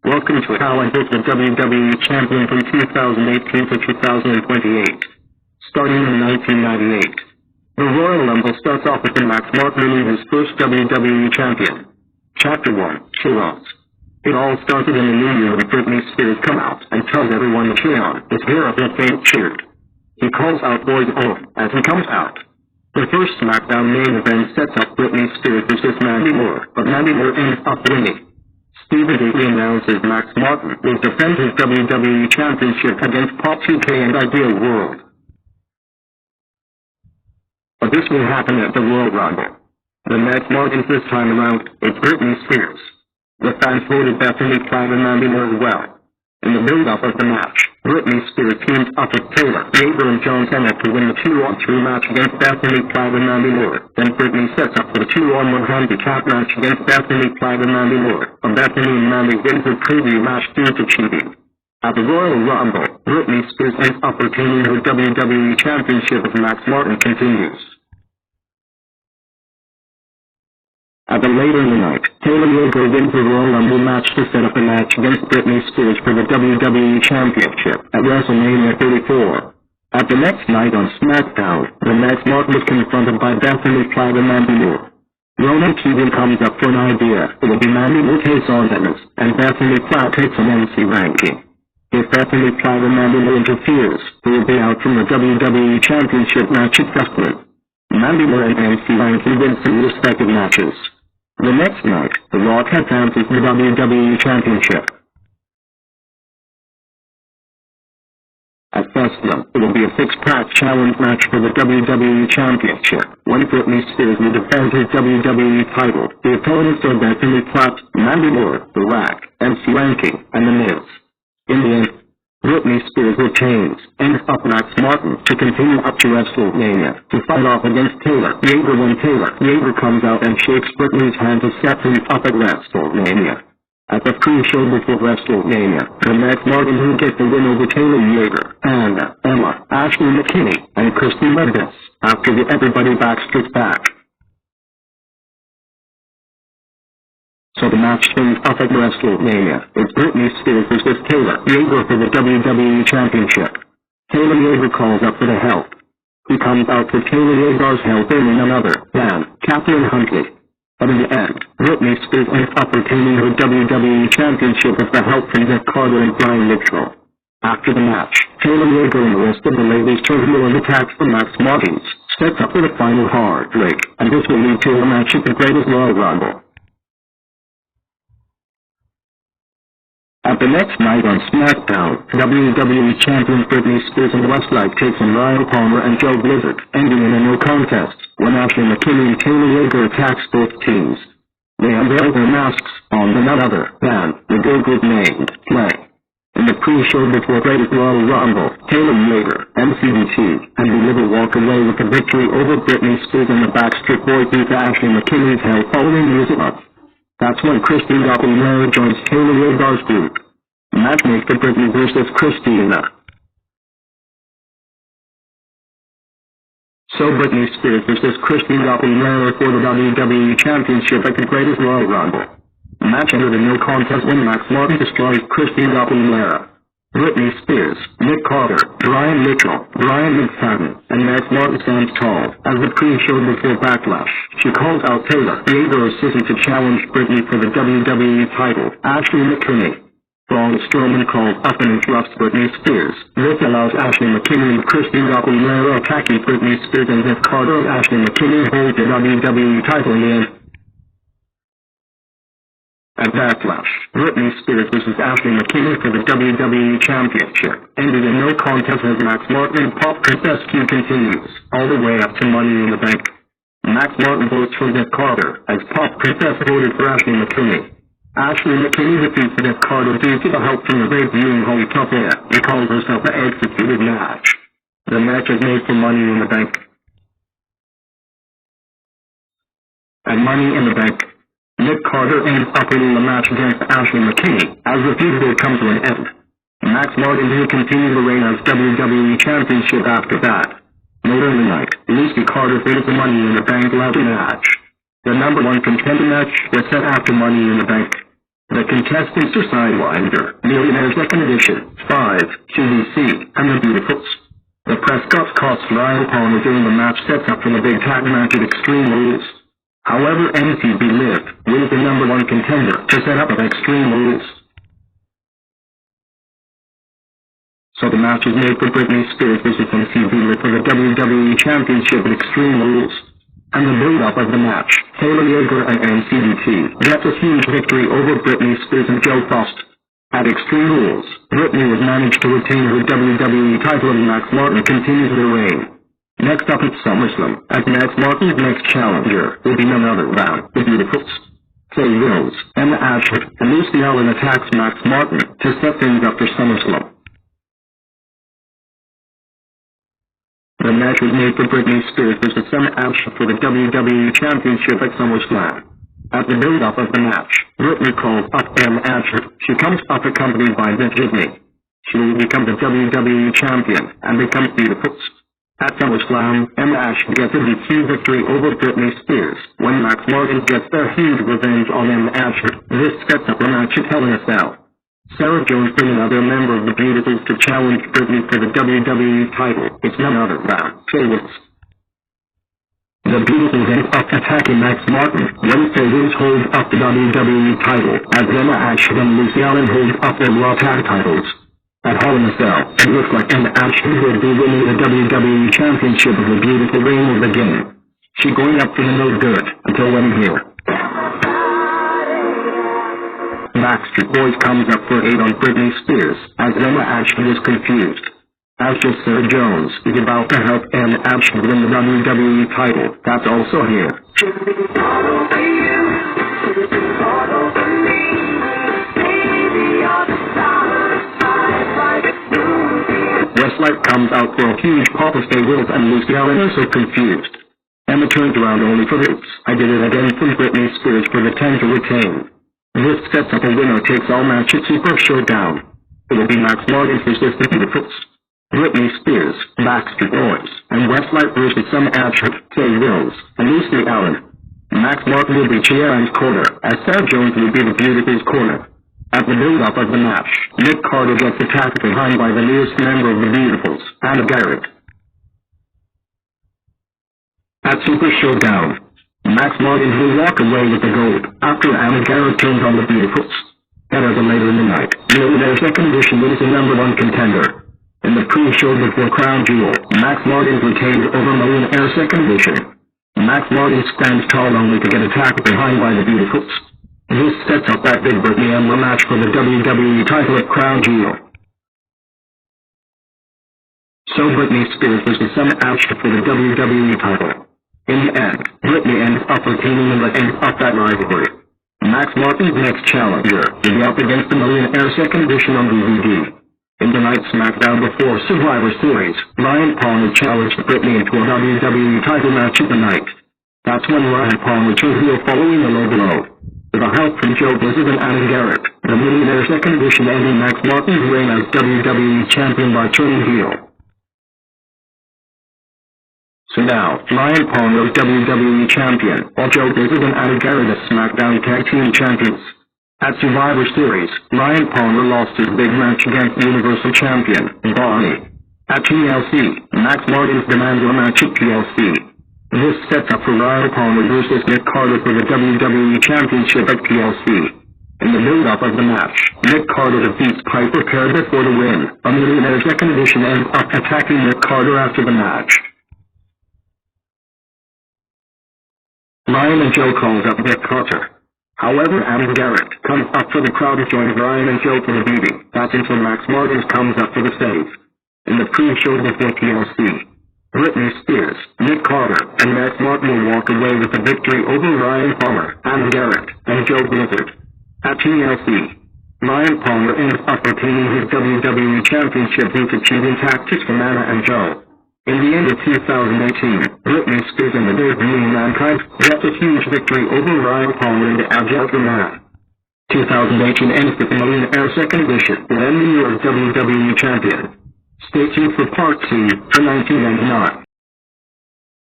Welcome to How I Built the WWE Champion from 2018 to 2028. Starting in 1998. The Royal Rumble starts off with Max Martin being his first WWE Champion. Chapter 1, Cheer-Offs. It all started in the new year when Britney Spears come out and tells everyone to cheer on his hero that they cheered. He calls out Boys Home as he comes out. The first SmackDown main event sets up Britney Spears versus Mandy Moore, but Mandy Moore ends up winning. Stephen Gately announces Max Martin will defend his WWE Championship against Pop 2K and Ideal World. But this will happen at the Royal Rumble. The Max Martins this time around, it's Britney Spears. The fans voted Bethany Platt and Mandy Moore as well. In the build-up of the match, Britney Spears teamed up with Taylor, Yeager and John Cena to win the 2-on-3 match against Bethany Platt and Mandy Moore. Then Britney sets up for the 2-on-1 handicap match against Bethany Platt and Mandy Moore. But Bethany and Mandy win her preview match due to cheating. At the Royal Rumble, Britney Spears ends up retaining her WWE Championship as Max Martin continues. At the later in the night, Taylor Yeager wins the Royal Rumble match to set up a match against Britney Spears for the WWE Championship at WrestleMania 34. At the next night on SmackDown, the Max Martin was confronted by Bethany Platt and Mandy Moore. Ronan Keating comes up for an idea. It will be Mandy Moore takes on Dennis, and Bethany Platt takes on MC Ranking. If Bethany Platt and Mandy Moore interferes, they will be out from the WWE Championship match assessment. Mandy Moore and MC Ranking win some respective matches. The next night, The Rock advances the WWE Championship. At Festivum, it will be a six-pack challenge match for the WWE Championship, when Britney Spears will defend his WWE title. The opponents are Bethany Platt, Mandy Moore, The Rock, MC Ranking, and The Miz. In the end, Britney Spears retains, ends up Max Martin to continue up to WrestleMania to fight off against Taylor Yeager when Taylor Yeager comes out and shakes Britney's hand to set him up at WrestleMania. At the pre-show before WrestleMania, the Max Martin who gets the win over Taylor Yeager, Anna, Emma, Ashley McKinney, and Christy Mendes, after the Everybody Backstage back. So the match ends up at WrestleMania. It's Britney Spears versus Taylor Yeager for the WWE Championship. Taylor Yeager calls up for the help. He comes out for Taylor Yeager's help in none other than Catherine Huntley. But in the end, Britney Spears ends up retaining her WWE Championship with the help from Nick Carter and Brian Mitchell. After the match, Taylor Yeager and the rest of the ladies turn heel and attacks the Max Martins, sets up for the final heartbreak, and this will lead to a match at the Greatest Royal Rumble. At the next night on SmackDown, WWE Champion Britney Spears and Westlife takes on Ryan Palmer and Joe Blizzard, ending in a no contest, when Ashley McKinney and Taylor Yeager attacks both teams. They unveil their masks on none other than the girl group named Play. In the pre-show before Greatest Royal Rumble, Taylor Yeager, MCDT, and Deliver walk away with the victory over Britney Spears and the Backstreet Boys due to Ashley McKinney's help following music up. That's when Christina Aguilera joins Taylor Yeager's group. Matchmaker Britney versus Christina. So Britney Spears versus Christina Aguilera for the WWE Championship at the Greatest Royal Rumble. The match ended in no contest when Max Martin destroys Christina Aguilera. Britney Spears, Nick Carter, Brian Mitchell, Brian McFadden, and Max Martin stands tall. As the pre-show before Backlash, she calls out Taylor Yeager assistant to challenge Britney for the WWE title, Ashley McKinney. Braun Strowman calls up and interrupts Britney Spears. This allows Ashley McKinney and Christina Aguilera attacking Britney Spears and Nick Carter and Ashley McKinney hold the WWE title in the end. At Backlash, Britney Spears versus Ashley McKinney for the WWE Championship, ended in no contest as Max Martin and Pop Princess Q continues, all the way up to Money in the Bank. Max Martin votes for Nick Carter, as Pop Princess voted for Ashley McKinney. Ashley McKinney defeats Nick Carter due to the help from the great viewing Holy Top Air and calls herself the executed match. The match is made for Money in the Bank. At Money in the Bank, Nick Carter ends up winning the match against Ashley McKinney as the feud will come to an end. Max Martin will continue the reign as WWE Championship after that. Later in the night, Lucy Carter wins the Money in the Bank ladder match. The number one contender match was set after Money in the Bank. The contestants are sidelined are Millionaire Second Edition, 5, QVC, and the Beautifuls. The Prescott cost Ryan Palmer during the match sets up for the big tag match at Extreme Rules. However, MTV Liv was the number one contender to set up at Extreme Rules. So the match is made for Britney Spears vs. MTV Liv for the WWE Championship at Extreme Rules. And the build-up of the match, Taylor Yeager and NCDT gets a huge victory over Britney Spears and Joe Frost. At Extreme Rules, Britney has managed to retain her WWE title and Max Martin continues their reign. Next up at SummerSlam, as Max Martin's next challenger will be none other than the Beautifuls. Kay Wills, Emma Ashford, and Lucy Ellen attacks Max Martin to set things up for SummerSlam. The match was made for Britney Spears vs. Emma Ashford for the WWE Championship at SummerSlam. At the build-up of the match, Britney calls up Emma Ashford. She comes up accompanied by Vince Disney. She will become the WWE Champion and becomes Beautifuls. At SummerSlam, Emma Ashford gets a DQ victory over Britney Spears when Max Martin gets their huge revenge on Emma Ashford. This sets up a match at Hell in a Cell. Sarah Jones brings another member of the Beautifuls to challenge Britney for the WWE title. It's none other than Kay Wills. The Beautifuls end up attacking Max Martin when Kay Wills holds up the WWE title, as Emma Ashford and Lucy Ellen hold up their Raw Tag titles. At Hell in a Cell, it looks like Emma Ashford will be winning the WWE Championship of the Beautiful reign will begin. She's going up for the no good until when here. Backstreet Boys comes up for 8 on Britney Spears, as Emma Ashford is confused. As just Sarah Jones is about to help Emma Ashford win the WWE title, that's also here. Westlife comes out for a huge pop as Kay Wills and Lucy Ellen are so confused. Emma turns around only for this. I did it again from Britney Spears for the 10 to retain. This sets up a winner-takes-all match at Super Showdown. It will be Max Martin vs. the Beautifuls, Britney Spears, Backstreet Boys, and Westlife vs. Emma Ashford, Kay Wills, and Lucy Ellen. Max Martin will be Chiara's corner, as Sarah Jones will be the Beautifuls' corner. At the build-up of the match, Nick Carter gets attacked behind by the newest member of the Beautifuls, Anna Garrett. At Super Showdown, Max Martin will walk away with the gold after Anna Garrett turns on the Beautifuls. Better than later in the night, Millionaire Second Edition is the number one contender. In the pre-show before Crown Jewel, Max Martin retained over Millionaire Second Edition. Max Martin stands tall only to get attacked behind by the Beautifuls. This sets up that big Britney Emma match for the WWE title at Crown Jewel. So Britney Spears vs. Emma Ashford for the WWE title. In the end, Britney ends up retaining and ends up that rivalry. Max Martin's next challenger will be up against the Millionaire Second Edition on DVD. In tonight's SmackDown before Survivor Series, Ryan Palmer challenged Britney into a WWE title match of the night. That's when Ryan Palmer turned heel following the low blow. With the help from Joe Blizzard and Anna Garrett, the Millionaire Second Edition ending Max Martin's reign as WWE Champion by turning heel. So now, Ryan Palmer is WWE Champion, while Joe Blizzard and Anna Garrett are SmackDown Tag Team Champions. At Survivor Series, Ryan Palmer lost his big match against the Universal Champion, Barney. At TLC, Max Martin demands a match at TLC. This sets up for Ryan Palmer vs. Nick Carter for the WWE Championship at TLC. In the build-up of the match, Nick Carter defeats Piper Perry for the win. A Millionaire Second Edition ends up attacking Nick Carter after the match. Ryan and Joe calls up Nick Carter. However, Anna Garrett comes up for the crowd to join Ryan and Joe for the beating. That's until Max Martin comes up for the save. In the pre-show before TLC, Britney Spears, Nick Carter, and Max Martin will walk away with the victory over Ryan Palmer, Anna Garrett, and Joe Blizzard. At TLC, Ryan Palmer ends up retaining his WWE Championship due to cheating tactics from Anna and Joe. In the end of 2018, Britney Spears and the debuting Mankind got a huge victory over Ryan Palmer in the Agile Man. 2018 ends with the Millionaire Second Edition, and then the year of WWE Champion. Stay tuned for Part 2 for 1999.